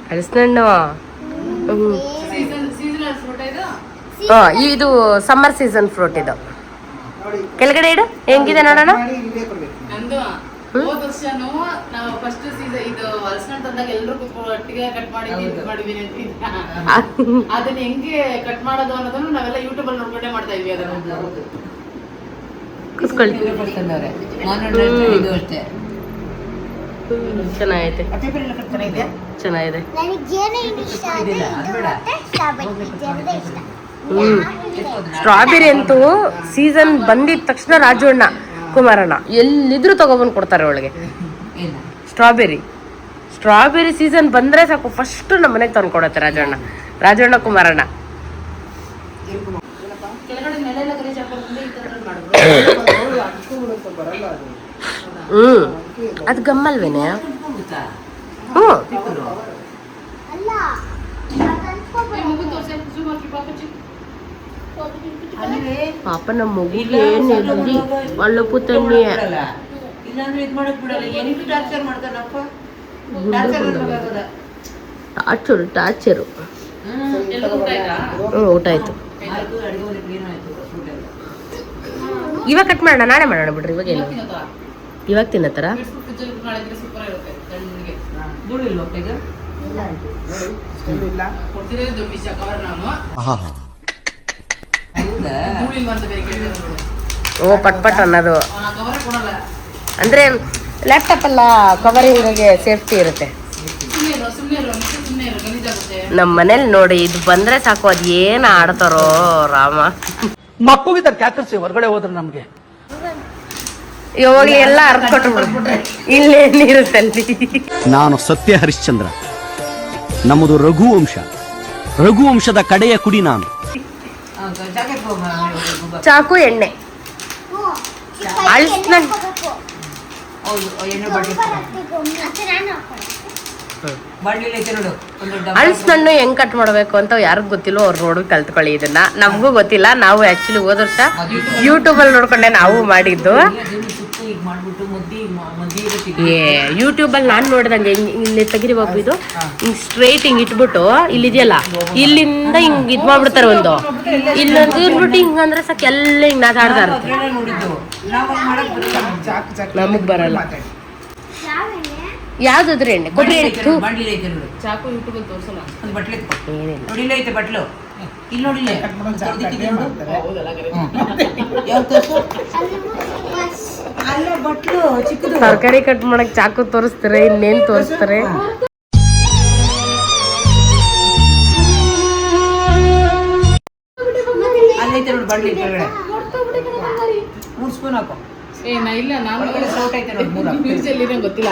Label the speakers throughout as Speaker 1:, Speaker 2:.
Speaker 1: ಹಲಸಿನಣ್ಣು ಇದು summer season fruit. ಇದು ಕೆಳಗಡೆ ಇಡು, ಹೆಂಗಿದೆ ನೋಡೋಣ.
Speaker 2: ನಾವು ಫಸ್ಟ್ ಸೀಸನ್ ಇದು ಹಲಸಿನ ತಂದಾಗ ಎಲ್ಲರೂ ಒಟ್ಟಿಗೆ ಕಟ್ ಮಾಡಿದೀನಿ ಅದನ್ನ ಹೆಂಗೆ ಕಟ್ ಮಾಡೋದು ಅನ್ನೋದನ್ನು ನಾವೆಲ್ಲ ಯೂಟ್ಯೂಬ್ ಅಲ್ಲಿ ನೋಡ್ಕೊಂಡೇ ಮಾಡ್ತಾ ಇದ್ವಿ. ಅದನ್ನ
Speaker 1: ಚೆನ್ನಾಗೈತೆ, ಚೆನ್ನಾಗಿದೆ. ಸ್ಟ್ರಾಬೆರಿ ಅಂತೂ ಸೀಸನ್ ಬಂದಿದ ತಕ್ಷಣ ರಾಜು ಅಣ್ಣ ಕುಮಾರಣ್ಣ ಎಲ್ಲಿದ್ರು ತಗೊಬಂದು ಕೊಡ್ತಾರೆ ಒಳಗೆ. ಸ್ಟ್ರಾಬೆರಿ ಸೀಸನ್ ಬಂದ್ರೆ ಸಾಕು ಫಸ್ಟ್ ನಮ್ಮ ಮನೆಗೆ ತಂದು ಕೊಡತ್ತೆ ರಾಜಣ್ಣ ಕುಮಾರಣ್ಣ. ಅದು ಗಮ್ಮಲ್ವೇನೆ? ಪಾಪ ನಮ್ಮ ಮಗುಗೆ ನೆಗಡಿ ಒಳ್ಳಪ್ಪು ತಣ್ಣಿ ಟಾರ್ಚರು. ಊಟ ಆಯ್ತು. ಇವಾಗ ಕಟ್ ಮಾಡೋಣ, ನಾಳೆ ಮಾಡೋಣ ಬಿಡ್ರಿ. ಇವಾಗ ಏನು ಇವಾಗ ತಿನ್ನತ್ತಾರ? ಓ ಪಟ್ ಅನ್ನೋದು ಅಂದ್ರೆ ಲ್ಯಾಪ್ಟಾಪ್ ಎಲ್ಲ ಕವರಿಂಗ್ಗೆ ಸೇಫ್ಟಿ ಇರುತ್ತೆ. ನಮ್ಮ ಮನೇಲಿ ನೋಡಿ ಇದು ಬಂದ್ರೆ ಸಾಕು, ಅದ್ ಏನ್ ಆಡ್ತಾರೋ ರಾಮ.
Speaker 3: ಹೊರಗಡೆ ಹೋದ್ರೆ ನಮ್ಗೆ
Speaker 1: ಇವಾಗ್ಲಿ ಎಲ್ಲ ಅರ್ಥ ಕೊಟ್ಬಿಡ್ಬಿಟ್ರೆ ಇಲ್ಲೇನಿರುತ್ತೆ ಅಲ್ಲಿ.
Speaker 4: ನಾನು ಸತ್ಯ ಹರಿಶ್ಚಂದ್ರ, ನಮ್ಮದು ರಘುವಂಶದ ಕಡೆಯ ಕುಡಿ ನಾನು.
Speaker 1: ಚಾಕು ಎಣ್ಣೆ ಹಣ್ಣು ಹೆಂಗ್ ಕಟ್ ಮಾಡ್ಬೇಕು ಅಂತ ಯಾರಿಗೂ ಗೊತ್ತಿಲ್ಲ, ಅವ್ರು ನೋಡಿ ಕಲ್ತ್ಕೊಳ್ಳಿ. ಇದನ್ನ ನಮಗೂ ಗೊತ್ತಿಲ್ಲ. ನಾವು ಆಕ್ಚುಲಿ ಹೋದ ವರ್ಷ ಯೂಟ್ಯೂಬ್ ಅಲ್ಲಿ ನೋಡ್ಕೊಂಡೆ ನಾವು ಮಾಡಿದ್ದು. ಯೂಟ್ಯೂಬ್ ಅಲ್ಲಿ ನಾನು ನೋಡಿದಂಗೆ ಇಲ್ಲಿ ತೆಗಿರಿ ಬಾಬು, ಇದು ಹಿಂಗ್ ಸ್ಟ್ರೈಟ್ ಹಿಂಗ್ ಇಟ್ಬಿಟ್ಟು ಇಲ್ಲಿದೆಯಲ್ಲ ಇಲ್ಲಿಂದ ಹಿಂಗ್ ಇದ್ ಮಾಡ್ಬಿಡ್ತಾರೆ. ಒಂದು ಇಲ್ಲೊಂದು ಇರ್ಬಿಟ್ಟು ಹಿಂಗ ಅಂದ್ರೆ ಸಾಕು ಎಲ್ಲ ಹಿಂಗ್ ನಾಟಾಡ್ತಾ ಇರುತ್ತೆ. ನಮಗ್ ಬರಲ್ಲ. ಯಾವ್ದಾದ್ರು ಎಣ್ಣೆ ಕೊಬ್ಬರಿ ಎಣ್ಣೆ
Speaker 2: ಚಾಕು ಯೂಟ್ಯೂಬ್ ಅಲ್ಲಿ ತೋರಿಸಲ್ಲ.
Speaker 1: ತರಕಾರಿ ಕಟ್ ಮಾಡಕ್ ಚಾಕು ತೋರಿಸ್ತಾರೆ, ಇನ್ನೇನ್ ತೋರಿಸ್ತಾರೆ?
Speaker 2: ಗೊತ್ತಿಲ್ಲ.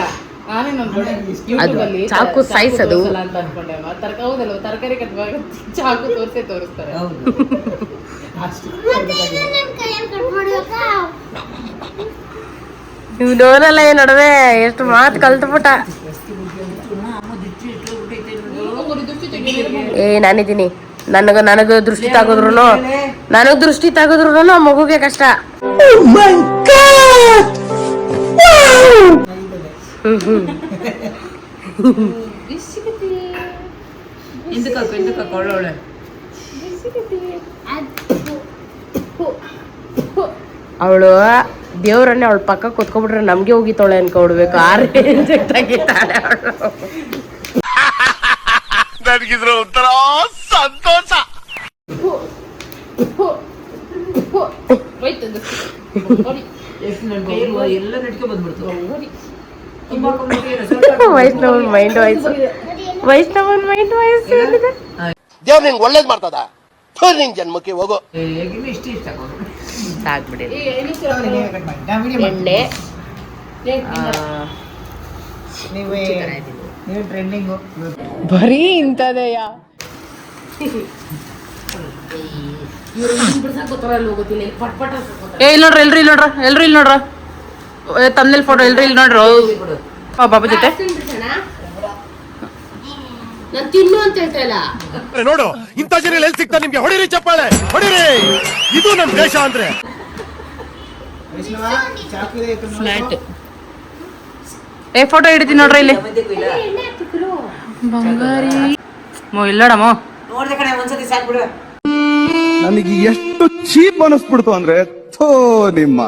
Speaker 1: ಚಾಕು ಸೈಜ್ ಅದು
Speaker 2: ತರಕಾರಿ ಕಟ್ ಚಾಕು ತೋರಿಸ್ತಾರೆ.
Speaker 1: ಇವನಲ್ಲ ನಡುವೆ ಎಷ್ಟು ಮಾತು ಕಲ್ತ್ಬಿಟ್ಟ. ನಾನಿದ್ದೀನಿ, ನನಗ ದೃಷ್ಟಿ ತಾಗೋದ್ರು ಆ ಮಗುಗೆ ಕಷ್ಟ. ಅವಳು ದೇವ್ರನ್ನೇ ಅವಳ ಪಕ್ಕ ಕುತ್ಕೊಬಿಟ್ರೆ ನಮ್ಗೆ ಹೋಗಿತ್ತವಳೆ ಅನ್ಕೊಬಿಡ್ಬೇಕು. ಆ ರೇಂಜ್ ತೆಗಿತಾಳೆ ಅವಳು.
Speaker 4: ನನಗಿದ್ರ ಒಂಥರ ಸಂತೋಷ.
Speaker 1: ವೈಷ್ಣವನ್ ಮೈಂಡ್ ವಾಯ್ಸ್
Speaker 4: ದೇವ್ರ ನಿಂಗೆ ಒಳ್ಳೇದ್ ಮಾಡ್ತದ. ನಿನ್ ಜನ್ಮಕ್ಕೆ ಹೋಗೋ.
Speaker 1: ಸಾಕ್ಬಿಡಿ. ಎಣ್ಣೆ ಬರೀ ಇಂಥದೆಯ.
Speaker 2: ಇಲ್ಲಿ ನೋಡ್ರ ತಮ್ಮನೇಲಿ ಫೋಟೋ ಎಲ್ರಿ ಇಲ್ಲಿ ನೋಡ್ರ ಬಾಬಾ ಜೊತೆ
Speaker 1: ನಾನು ತಿನ್ನು ಅಂತ ಹೇಳ್ತಾ ಇಲ್ಲ.
Speaker 4: ನೋಡು ಇಂಥ ಜನ ಎಲ್ಲಿ ಸಿಗ್ತಾರೆ ನಿಮ್ಗೆ? ಹೊಡಿರಿ ಚಪ್ಪಾಳೆ ಹೊಡಿರಿ, ಇದು ನಮ್ ದೇಶ ಅಂದ್ರೆ.
Speaker 2: ಫ್ಲಾಟ್ ಫೋಟೋ ಹಿಡಿತೀನಿ ನೋಡ್ರಿ ಇಲ್ಲಿ. ಬಂಗಾರಿ ಇಲ್ಲಡಮ್ಮ
Speaker 3: ನನಗೆ ಎಷ್ಟು ಚೀಪ್ ಅನಿಸ್ಬಿಡ್ತು ಅಂದ್ರೆ, ಥೋ ನಿಮ್ಮ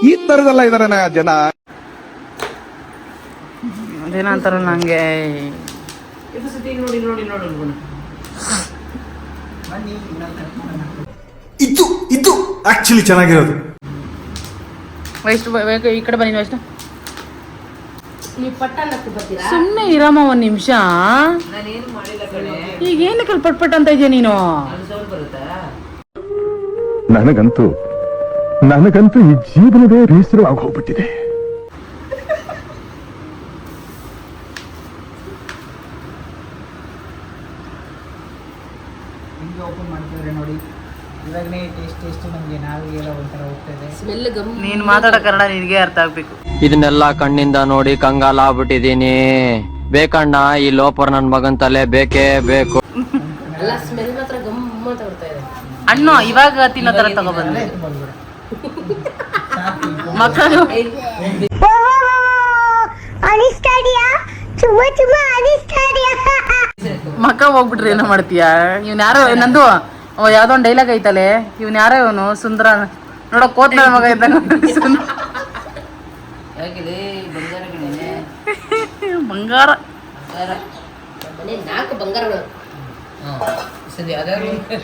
Speaker 3: ಈ ತರದೆಲ್ಲ ಇದಾರೆ ಜನ.
Speaker 2: ಅದೇನ ಅಂತಾರಲ್ಲ ನಂಗೆ.
Speaker 5: ಇದು ಆಕ್ಚುಲಿ ಚೆನ್ನಾಗಿರೋದು.
Speaker 2: ವೈಷ್ಣು ಈ ಕಡೆ ಬನ್ನಿ ವೈಷ್ಣು.
Speaker 1: ನೀವು ಪಟ್ಟಣಕ್ಕೆ ಬರ್ತೀರಾ?
Speaker 2: ಸುಮ್ಮನೆ ಇರಮ್ಮ ಒಂದ್ ನಿಮಿಷ. ಈಗ ಏನಕ್ಕೆ ಪಟ್ಪಟ್ ಅಂತ ಇದೆಯಾ ನೀನು?
Speaker 6: ನನಗಂತೂ ಈ ಜೀವನವೇ ಬೇಸರವಾಗಿ ಹೋಗ್ಬಿಟ್ಟಿದೆ.
Speaker 7: ಓಪನ್ ಮಾಡ್ತಿದ್ರೆ ನೋಡಿ, ಇವಾಗನೇ ಟೇಸ್ಟ್ ನಮಗೆ ನಾವಿಗೆಲ್ಲ ಒಂಥರ ಹೋಗ್ತದೆ.
Speaker 1: Smell gum.
Speaker 2: ನೀನ್ ಮಾತಾಡೋ ಕನ್ನಡ ನಿನಗೆ ಅರ್ಥ ಆಗ್ಬೇಕು.
Speaker 8: ಇದನ್ನೆಲ್ಲ ಕಣ್ಣಿಂದ ನೋಡಿ ಕಂಗಾಲ ಆಗ್ಬಿಟ್ಟಿದೀನಿ. ಬೇಕಣ್ಣ ಈ ಲೋಪರ್ ನನ್ ಮಗನ್ ತಲೆ ಬೇಕೇ ಬೇಕು.
Speaker 1: ಅಲ್ಲ ಸ್ಮೆಲ್ ಮಾತ್ರ ಗಮ್ ಅಂತ ಬರ್ತಾ ಇದೆ.
Speaker 2: ಹಣ್ಣು ಇವಾಗ ತಿನ್ನೋ ತರ ತಗೊಬಂದ್ರೆ ಮಕ್ಕಳು ಮಕ್ಕ ಹೋಗ್ಬಿಟ್ರಿ ಏನೋ ಮಾಡ್ತೀಯ? ಇವ್ನ ಯಾರೋ ನಂದು ಯಾವ್ದೋ ಒಂದ್ ಡೈಲಾಗ್ ಐತಲೆ, ಇವ್ನ ಯಾರೋ ಇವನು ಸುಂದರ ನೋಡೋ ಕೋತ್ನ ಮಗ ಇದ್ದಾನೆ. ಬಂಗಾರ
Speaker 1: ಮನೆ 4 ಬಂಗಾರಗಳು.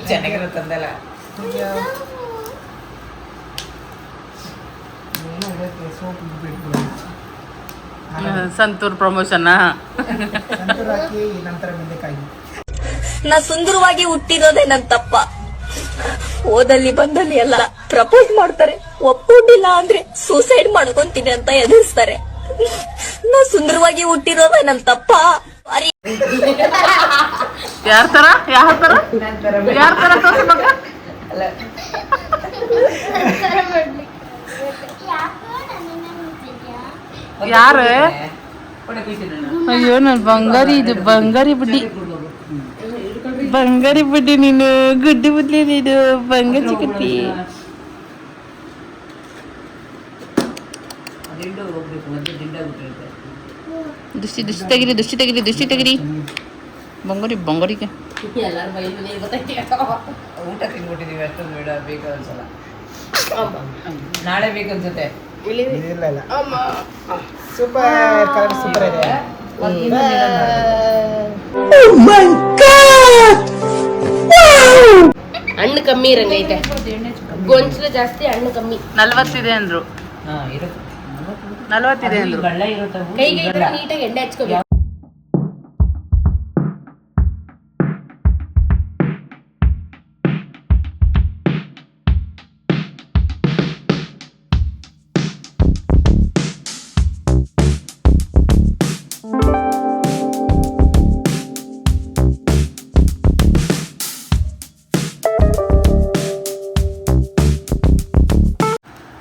Speaker 7: ಚೆನ್ನಾಗಿರುತ್ತಂದಲ್ಲ.
Speaker 2: ಸಂತೂರ್ ಪ್ರಮೋಷನ್
Speaker 7: ಸಂತೂರಾಕಿ ನಂತರ ಬೇಕಾಗಿ.
Speaker 9: ನಾ ಸುಂದರವಾಗಿ ಹುಟ್ಟಿರೋದೇ ನನ್ ತಪ್ಪ. ಓದಲ್ಲಿ ಬಂದಲ್ಲಿ ಎಲ್ಲ ಪ್ರಪೋಸ್ ಮಾಡ್ತಾರೆ, ಒಪ್ಕೊಂಡಿಲ್ಲ ಅಂದ್ರೆ ಸೂಸೈಡ್ ಮಾಡ್ಕೊಂತೀನಿ ಅಂತ ಎದುರಿಸ್ತಾರೆ. ನಾ ಸುಂದರವಾಗಿ ಹುಟ್ಟಿರೋದೇ ನನ್ ತಪ್ಪ.
Speaker 2: ಯಾರ ತರ ತೋರ್ಸಿ ಮಗ? ಯಾರು? ಅಯ್ಯೋ ನನ್ ಬಂಗಾರಿ, ಇದು ಬಂಗಾರಿ ಬುಡ್ಡಿ ನೀನು, ಗುಡ್ಡಿ ಬುಡ್ಲಿ ನೀನು, ಬಂಗಾರಿ ಚಿಕ್ಕಿ. ದೃಷ್ಟಿ ತೆಗಿರಿ ಬಂಗಾರಿಗೆ.
Speaker 1: ಎಲ್ಲಾರ ಬೈಲ್ ಮನೆ ಗೊತ್ತೈತಿ.
Speaker 7: ಊಟ ತಿನ್ಬಿಟ್ಟಿದೀವಿ ಅಷ್ಟೊಂದು ಬೇಡ, ಬೇಕು ಅನ್ಸಲ್ಲ. ನಾಳೆ ಬೇಕು ಅನ್ಸುತ್ತೆ. ಇಲ್ಲ ಸೂಪರ್ ಕಲರ್, ಸೂಪರ್ ಇದೆ.
Speaker 1: ಹಣ್ಣು ಕಮ್ಮಿ ಇರಂಗೈತೆ, ಗೊಂಚಲು ಜಾಸ್ತಿ, ಹಣ್ಣು ಕಮ್ಮಿ.
Speaker 2: 40 ಇದೆ ಅಂದ್ರು. 40 ಇದೆ ಅಂದ್ರು.
Speaker 1: ಕೈಗೆ ಇದ್ರೆ ನೀಟಾಗಿ ಎಣ್ಣೆ ಹಚ್ಕೋಬೇಕು.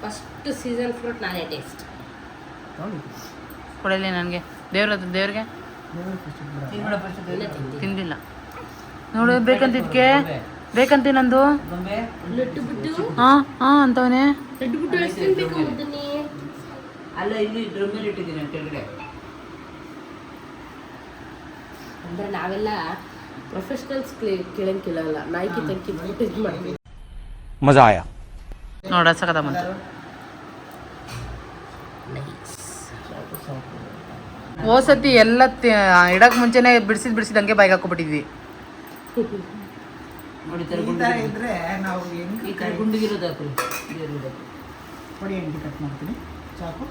Speaker 1: ಫಸ್ಟ್ ಸೀಸನ್ ಫ್ರೂಟ್ ನಾನೇ ಟೇಸ್ಟ್
Speaker 2: ಕೊಡಲಿ ನನಗೆ. ದೇವ್ರಿಗೆ ತಿಂದಿಲ್ಲ ನೋಡು. ಬೇಕಂತ ನಂದು
Speaker 1: ಲಡ್ಡು ಬಿಟ್ಟು
Speaker 2: ಅಂತವನೇ.
Speaker 1: ಲಡ್ಡು ಬಿಟ್ಟು ಎಷ್ಟು ತಿನ್ಬೇಕು ಮುದ್ದನಿ?
Speaker 7: ಅಲ್ಲ, ಇಲ್ಲಿ ಡ್ರಮ್ಮಲ್ಲಿ ಇಟ್ಟಿದ್ದೀನಿ ಕೆಳಗಡೆ.
Speaker 1: ಅಂದ್ರೆ ನಾವೆಲ್ಲ ಪ್ರೊಫೆಷನಲ್ಸ್ ಕೇಳಂಗಿಲ್ಲ, ನಾಯ್ಕಿ ತಂಕಿ ಬಿಟ್ಟು ಇದು ಮಾಡ್ತೀವಿ.
Speaker 4: ಮಜಾ ಆಯಾ
Speaker 2: ನೋಡ ಸಕದ ಬಂತು. ಓಸತಿ ಎಲ್ಲ ಇಡಕ್ ಮುಂಚೆನೆ ಬಿಡಿಸಿದ ಹಂಗೆ ಬಾಯಿಗೆ ಹಾಕೊಬಿಟ್ಟಿದ್ವಿ.
Speaker 7: ಇದ್ರೆ ನಾವು ಗುಂಡಿಗಿರೋದು ಹೊಡಿ ಎಂಟಿ ಕಟ್ ಮಾಡ್ತೀನಿ ಚಾಕು.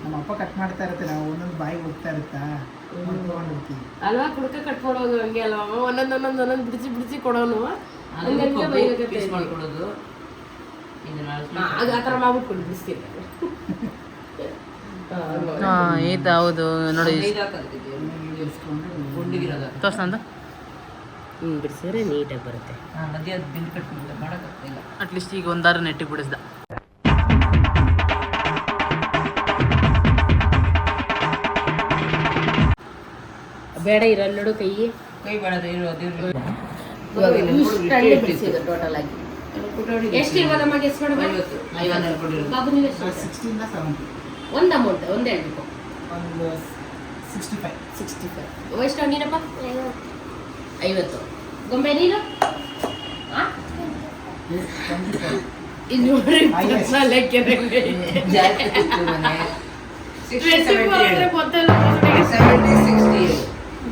Speaker 7: ನಮ್ಮ ಅಪ್ಪ ಕಟ್ ಮಾಡ್ತಾ ಇರುತ್ತೆ, ನಾವು ಒಂದೊಂದು ಬಾಯಿಗೆ ಹೋಗ್ತಾ ಇರುತ್ತಾ ತಗೊಂಡಿರ್ತೀವಿ
Speaker 1: ಅಲ್ವಾ. ಕುಡ್ಕ ಕಟ್ಕೊಡೋದು ಹಂಗೆ ಅಲ್ವಾ, ಒಂದೊಂದು ಬಿಡಿಸಿ ಕೊಡೋನು.
Speaker 2: ಮಾಡ್ಕೊಡೋದು
Speaker 1: ಆ ಥರ ಮಾಡ್ಬಿಟ್ಕೊಂಡು ಬಿಡಿಸ್ತೀವಿ.
Speaker 2: ಈತ ಹೌದು ನೋಡಿ. ತೋರ್ಸಂದು
Speaker 1: ಬಿಡಿಸಿದ್ರೆ ನೀಟಾಗಿ ಬರುತ್ತೆ.
Speaker 2: ಅಟ್ಲೀಸ್ಟ್ ಈಗ ಒಂದಾರು ನೆಟ್ಟಿಗೆ ಬಿಡಿಸ್ದ.
Speaker 1: ಬೇಡ ಇರಲ್ಲೋಡು ಕೈ
Speaker 2: ಕೈ ಬೇಡದು ಇರೋದು
Speaker 1: ಇಷ್ಟಂಡು ಬಿಡಿಸಿದ್ರು ಟೋಟಲ್ ಆಗಿ. ಎಷ್ಟು ಇವಾಗಮ್ಮ ಗೆಸ್ ಮಾಡು
Speaker 2: 50
Speaker 1: ಬಾಬು ನೀವು ಎಷ್ಟು
Speaker 7: 60 ಇಂದ 70
Speaker 1: ಒಂದು ಅಮೌಂಟ್ ಒಂದೇ ಹೇಳ್ಬೇಕು.
Speaker 7: ಒಂದು 65
Speaker 1: 65 ಎಷ್ಟು ನೀನಪ್ಪ 50 ಗೊಂಬೆ ನೀನು ಇದು ನೋಡ್ರಿ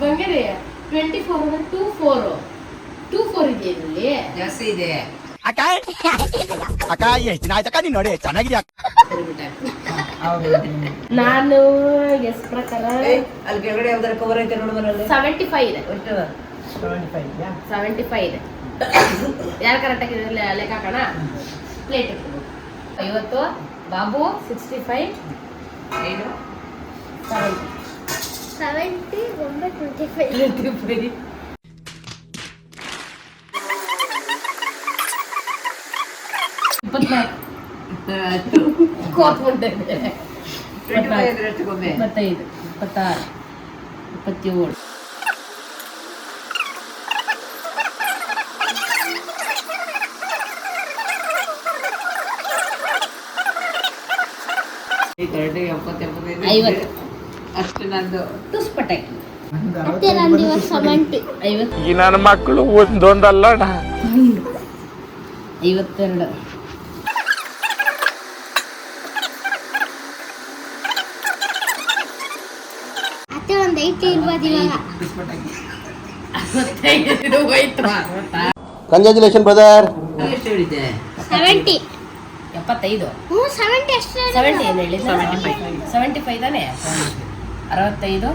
Speaker 1: ಬಂಗಾರಿ 24 24 ಇದೆ ಇದರಲ್ಲಿ
Speaker 2: ಜಾಸ್ತಿ ಇದೆ.
Speaker 4: ಅಕ್ಕ ಎಷ್ಟು ದಿನ ಆಯ್ತಕ್ಕ ನೀನ್ ನೋಡಿ ಚೆನ್ನಾಗಿದ್ಯಾ.
Speaker 1: ನಾನು ಗೆಸ್ ಪ್ರಕಾರ
Speaker 2: ಅಲ್ಲಿ ಕೆಳಗಡೆ ಯಾವ್ದಾರ ಕವರ್ ಐತೆ ನೋಡು ಮನೆಯಲ್ಲಿ
Speaker 1: 75 ಇದೆ.
Speaker 7: 75
Speaker 1: 75 ಇದೆ. ಯಾರು ಕರೆಕ್ಟ್ ಆಗಿ ಲೆಕ್ಕ ಹಾಕೋಣ. ಪ್ಲೇಟ್ 50 ಬಾಬು 65
Speaker 2: ಏನು
Speaker 9: 70 ಗೊಂಬೆ 25
Speaker 1: 24
Speaker 2: 25 ಗೊಂಬೆ
Speaker 1: 25 26 27
Speaker 2: ಕರೆಕ್ಟಾಗಿ 70
Speaker 1: 50
Speaker 2: ಅಷ್ಟು ನಂದು
Speaker 1: ಟುಸ್ ಪಟಾಕಿ
Speaker 9: ಮತ್ತೆ ನಂದು ಇವಾಗ 70
Speaker 1: 50
Speaker 6: ಈ ನನ್ನ ಮಕ್ಕಳು ಒಂದೊಂದಲ್ಲ
Speaker 1: 52
Speaker 9: ಮತ್ತೆ ಒಂದು 80 ಇರ್ಬೋದು ಇವಾಗ.
Speaker 4: Congratulation brother.
Speaker 2: ಎಷ್ಟು ಹೇಳಿದ್ದೆ
Speaker 9: 70
Speaker 1: 75
Speaker 9: 70 ಅಷ್ಟೇ
Speaker 1: 70 ಏನು ಹೇಳಿ 75 ತಾನೇ 65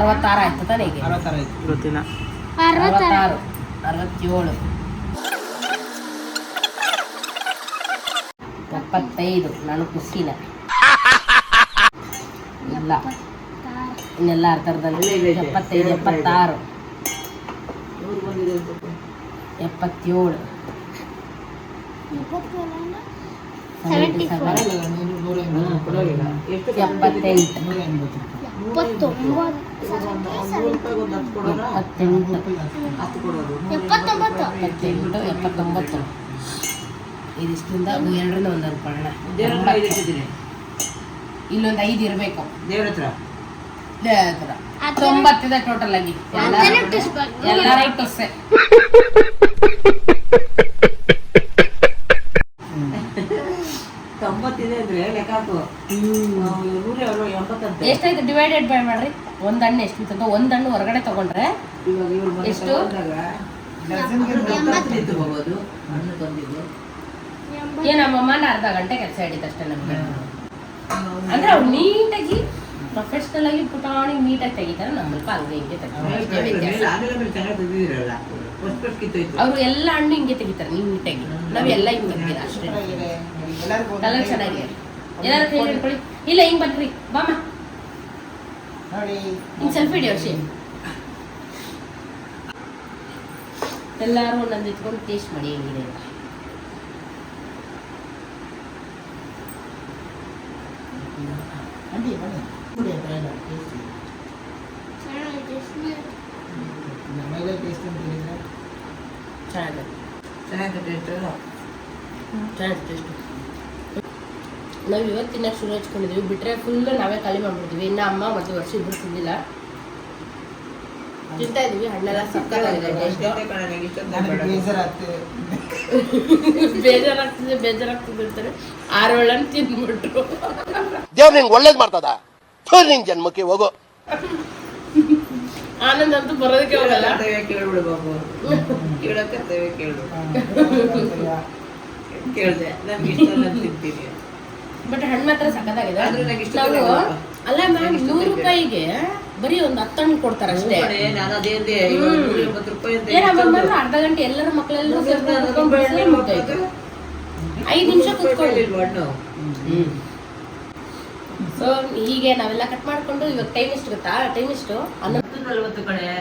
Speaker 1: 66 ಆಯ್ತು ತಾನೇ ಈಗ
Speaker 7: 66
Speaker 1: 66 67 75 ನಾನು ಖುಷಿನ ಇಲ್ಲ ಇನ್ನೆಲ್ಲ ಅರ್ಥದಲ್ಲಿ 75 76 77 79 ಇದಿಷ್ಟಿಂದ ಎರಡರಿಂದ ಒಂದು ಅನ್ಕೊಳ್ಳೋಣ. ಇಲ್ಲೊಂದು 5 ಇರಬೇಕು.
Speaker 2: ದೇವ್ರ ಹತ್ರ
Speaker 1: 90 ಇದೆ ಟೋಟಲ್ ಆಗಿ ಎಲ್ಲ ರೈಟ್ ಅಷ್ಟೇ.
Speaker 2: ತೊಂಬತ್ತಿದೆ ಅಂದ್ರೆ ಲೆಕ್ಕ ಹಾಕು. 180 ಅಂತೆ.
Speaker 1: ಎಷ್ಟಾಯ್ತು ಡಿವೈಡೆಡ್ ಬೈ ಮಾಡ್ರಿ. ಒಂದು ಹಣ್ಣು ಎಷ್ಟು ಇರ್ತದೋ ಒಂದು ಹಣ್ಣು ಹೊರಗಡೆ ತಗೊಂಡ್ರೆ
Speaker 2: ಇವಾಗ ಇವ್ರು ಮನೆ
Speaker 1: ಎಷ್ಟು?
Speaker 2: ತಗೊಂಡಾಗ ತಗೋಬಹುದು. ಹಣ್ಣು ತಂದಿದ್ದು
Speaker 1: ನಮ್ಮಮ್ಮನ ಅರ್ಧ ಗಂಟೆ ಕೆಲಸ ಹಿಡಿತು ಅಷ್ಟೇ ನಮ್ಗೆ. ಅಂದ್ರೆ ಅವ್ರು ನೀಟಾಗಿ ಪ್ರೊಫೆಷನಲ್ ಆಗಿ ಪುಟಾಣಿ ನೀಟಾಗಿ ತೆಗಿತಾರೆ. ನಮ್ಮಲ್ಪ ಹಂಗೆ ಹಿಂಗೆ ತೆಗಿತಾರೆ. ಅವ್ರು ಎಲ್ಲ ಹಣ್ಣು ಹಿಂಗೆ ತೆಗಿತಾರೆ ನೀಟಾಗಿ. ನಾವೆಲ್ಲ ಹಿಂಗೆ ತೆಗ್ದಿರ ಅಷ್ಟೇ. ಕಲರ್ ಚೆನ್ನಾಗಿದೆ. ಎಲ್ಲಾರು ಕೈ ಹಿಡ್ಕೊಳ್ಳಿ. ಇಲ್ಲ ಹಿಂಗ್ ಬನ್ರಿ ಬಾಮ
Speaker 7: ನೋಡಿ
Speaker 1: ಹಿಂಗ್ ಸೆಲ್ಫಿ ಹಿಡಿಯೋ ಶೇ. ಎಲ್ಲಾರು ಒಂದೊಂದು ಇಟ್ಕೊಂಡು ಟೇಸ್ಟ್ ಮಾಡಿ ಹೆಂಗಿದೆ.
Speaker 7: ಬನ್ನಿ ನಮಗೆ ಟೇಸ್ಟ್ ಅಂತ ಹೇಳಿದ್ರೆ
Speaker 1: ಚೆನ್ನಾಗಿದೆ
Speaker 2: ಚೆನ್ನಾಗಿದೆ
Speaker 1: ಟೇಸ್ಟ್. ನಾವು ಇವತ್ತು ತಿನ್ನಕ್ಕೆ ಶುರು ಹಚ್ಕೊಂಡಿದ್ವಿ. ಬಿಟ್ರೆ ಫುಲ್ ನಾವೇ ಖಾಲಿ ಮಾಡ್ಬಿಡ್ತೀವಿ. ಇನ್ನು ಅಮ್ಮ ಮತ್ತು ವರ್ಷ ಇಬ್ಬರು ತಿಂದಿಲ್ಲ. ತಿಂತಾ ಇದೀವಿ. ಹಣ್ಣೆಲ್ಲ ಸಕ್ಕತ್ತಾಗಿದೆ ಟೇಸ್ಟ್. ಬೇಜಾರಾಗ್ತಿದೆ ಅಂತಾರೆ. 6 ಹಣ್ಣು ತಿಂದ್ಬಿಟ್ರು.
Speaker 4: ದೇವ್ರು ನಿಂಗೆ ಒಳ್ಳೇದ್ ಮಾಡ್ತದ. ನಿನ್ ಜನ್ಮಕ್ಕೆ ಹೋಗೋ.
Speaker 1: ಆನಂದ್ ಅಂತೂ ಬರೋದಕ್ಕೆ ಹೋಗಲ್ಲ.
Speaker 2: ಕೇಳ್ಬಿಡು ಬಾಬು. ಕೇಳಕ್ಕೆ ಕೇಳು. ಕೇಳಿದೆ ನನ್ಗೆ ಇಷ್ಟ ನಾನು ತಿಂತೀನಿ.
Speaker 1: ಬಟ್ ಹಣ್ಣು ಮಾತ್ರ ಸಕ್ಕತ್ತಾಗಿದೆ.
Speaker 2: ಆದ್ರೆ ನಂಗೆ ಇಷ್ಟ
Speaker 1: ನಾವು
Speaker 2: ಇಲ್ಲ.
Speaker 1: ಅಲ್ಲ ಮ್ಯಾಮ್ 100 ರೂಪಾಯಿಗೆ ಬರೀ ಒಂದು 10 ಹಣ್ಣು ಕೊಡ್ತಾರೆ ಅಷ್ಟೇ.
Speaker 2: ನಾನು ಅದೇ ಅಂದೆ 180 ರೂಪಾಯಿ ಅಂತ
Speaker 1: ಏನಮ್ಮ ಅರ್ಧ ಗಂಟೆ ಎಲ್ಲರೂ ಮಕ್ಕಳೆಲ್ಲರೂ 5 ನಿಮಿಷ ಕೂತ್ಕೊಳ್ಳಿ.
Speaker 2: ಹಣ್ಣು
Speaker 1: ಸೊ ಹೀಗೆ ನಾವೆಲ್ಲ ಕಟ್ ಮಾಡ್ಕೊಂಡು ಇವಾಗ ಟೈಮ್ ಎಷ್ಟು ಗೊತ್ತಾ? ಟೈಮ್ ಎಷ್ಟು
Speaker 2: 10:40 ಕಡೆ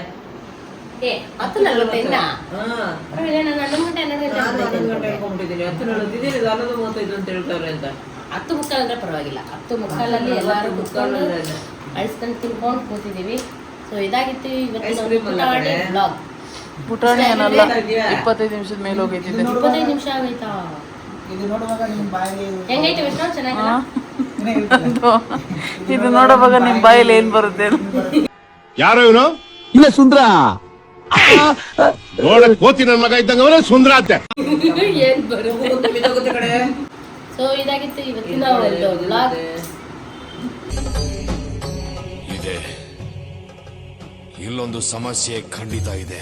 Speaker 1: 10:40 ಇನ್ನ
Speaker 2: ಹಾ
Speaker 1: ನಾನು 11 ಗಂಟೆ 12 ಗಂಟೆ
Speaker 2: ಅನ್ಕೊಂಡ್ಬಿಟ್ಟಿದ್ದೀನಿ. 10:40 11:35 ಅಂತ ಹೇಳ್ತಾರೆ ಅಂತ.
Speaker 1: 10:45 ಅಂದ್ರೆ ಪರವಾಗಿಲ್ಲ. 10:45 ಎಲ್ಲರೂ ಕುತ್ಕೊಂಡು ಅಳಿಸ್ಕೊಂಡು ತಿನ್ಕೊಂಡು ಕೂತಿದ್ದೀವಿ. ಸೊ ಇದಾಗಿತ್ತು ಇವತ್ತಿನ ಪುಟಾಣಿ ಬ್ಲಾಗ್.
Speaker 2: ಪುಟಾಣಿ ಏನಲ್ಲ 25 ನಿಮಿಷದ ಮೇಲೆ ಹೋಗೈತಿದೆ.
Speaker 1: 25 ನಿಮಿಷ ಆಗೈತಾ?
Speaker 7: ಇದು ನೋಡುವಾಗ ನಿಮ್ಮ ಬಾಯಿಗೆ
Speaker 1: ಹೆಂಗೈತೆ ವಿಷ್ಣು? ಚೆನ್ನಾಗಿಲ್ಲ?
Speaker 2: ಇದು ನೋಡುವಾಗ ನಿಮ್ ಬಾಯಲ್ಲಿ ಏನ್ ಬರುತ್ತೆ?
Speaker 4: ಯಾರೋ ಇವನು
Speaker 3: ಇಲ್ಲ ಸುಂದ್ರ
Speaker 4: ನೋಡಕ್ ಕೋತಿ ನನ್ ಮಗ ಇದ್ದಂಗ ಅವನೇ ಸುಂದ್ರ ಅಂತೆ.
Speaker 1: ಏನ್ ಬರುತ್ತೆ? ಸೊ ಇದಾಗಿತ್ತು ಇವತ್ತಿನ ಒಂದು ಬ್ಲಾಗ್.
Speaker 4: ಇದೆ ಇಲ್ಲೊಂದು ಸಮಸ್ಯೆ ಖಂಡಿತ ಇದೆ.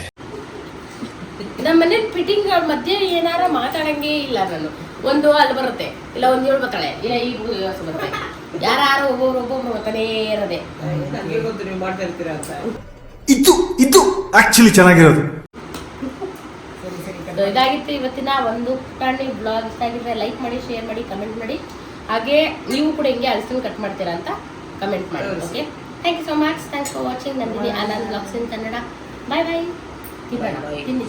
Speaker 1: ನಮ್ಮ ಮನೇಲಿ ಫಿಟ್ಟಿಂಗ್ ಮಧ್ಯೆ ಏನಾರ ಮಾತಾಡಂಗೆ ಇಲ್ಲ ನಾನು. ಒಂದು ಅಲ್ಲಿ ಬರುತ್ತೆ, ಇಲ್ಲ ಒಂದು ಇವಳು ಬರ್ತಾಳೆ, ಇಲ್ಲ ಈ ಬರುತ್ತೆ, ಯಾರು ಒಬ್ಬೊಬ್ರು ಬರ್ತಾನೆ ಇರೋದೆ.
Speaker 5: ಇದು ಆಕ್ಚುಲಿ ಚೆನ್ನಾಗಿರೋದು.
Speaker 1: ಸೊ ಇದಾಗಿತ್ತು ಇವತ್ತಿನ ಒಂದು ಪುಟಾಣಿ ಬ್ಲಾಗ್. ಇಷ್ಟ ಆಗಿದ್ರೆ ಲೈಕ್ ಮಾಡಿ, ಶೇರ್ ಮಾಡಿ, ಕಮೆಂಟ್ ಮಾಡಿ. ಹಾಗೆ ನೀವು ಕೂಡ ಹಿಂಗೆ ಹಲಸಿನ ಕಟ್ ಮಾಡ್ತೀರಾ ಅಂತ ಕಮೆಂಟ್ ಮಾಡಿ. Okay, thank you so much. Thanks for watching. Nandini Anand blogs in Kannada. Bye bye. ತಿನ್ನಿ.